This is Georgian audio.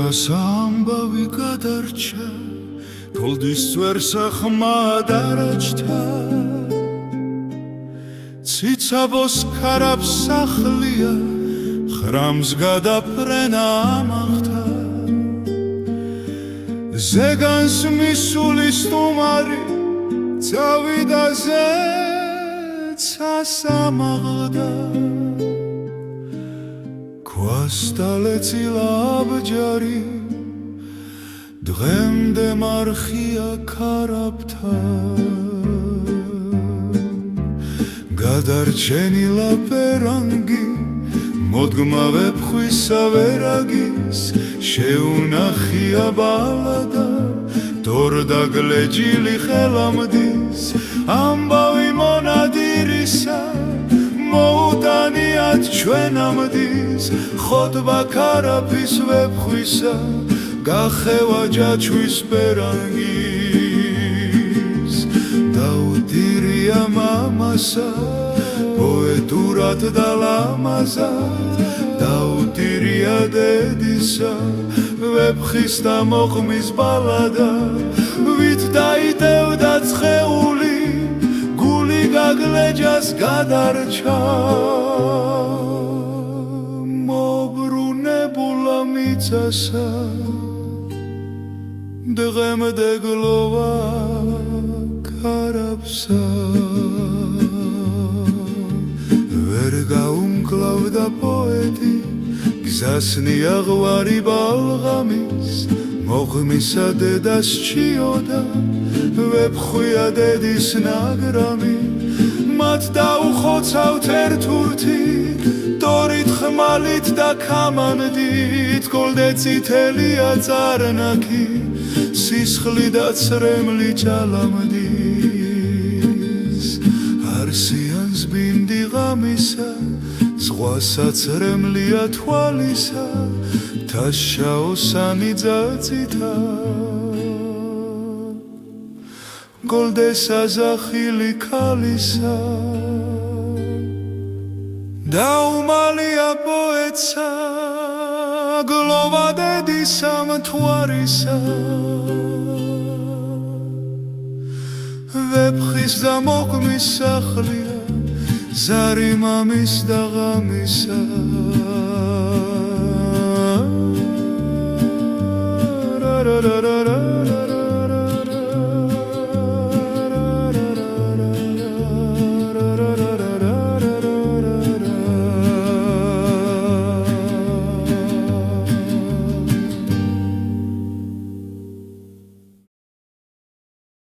როდესაც ამბავი გადარჩა გოლდის წვერსა ხმა დარაჯდა ციცაბოს ქარაფს სახლია ხრამს გადაფრენა ამაღთა ზეგანს მისული სტუმარი წავიდა ზეცას ამაღდა ქვასტალეცილა აბჯარი დღემდე მარხია ქარაფთან გადარჩენილა პერანგი მოდგმა ვეფხვისა ვერაგის შეუნახია ბალადა დორდა გლეჯილი ხელამდის ამბავი მონადირისა მოუტანიათ ჩვენამდის ხოტბა ქარაფის ვეფხვისა გახევა ჯაჩვის პერანგის დაუდირია მამასა პოეტურად და ლამაზად დაუდირია დედისა ვეფხის და მოყმის ბალადა ვით დაიდევდა ცხეული გული გაგლეჯას გადარჩა მობრუნებულა მიწასა დღემდე გლოვა ქარაფსა ვერ გაუმკლავდა პოეტი გზასნი აღვარი ბალღამის მოღმისა დედას ჩიოდა ვეფხვია დედის ნაგრამი მათ დაუხოცავთ ერთურთი დორით ხმალით და ქამანდით გოლდე წითელია წარნაკი სისხლი და ცრემლი ჭალამდის არსიანს ბინდი ღამისა ზღვასაც რემლია თვალისა თაშაოსანი ძაწითა გოლდე საზახილი ქალისა დაუმალია პოეტსა გლოვა დედისა მთვარისა ვეფხის და მოყმის სახლია ზარი მამის და ღამისა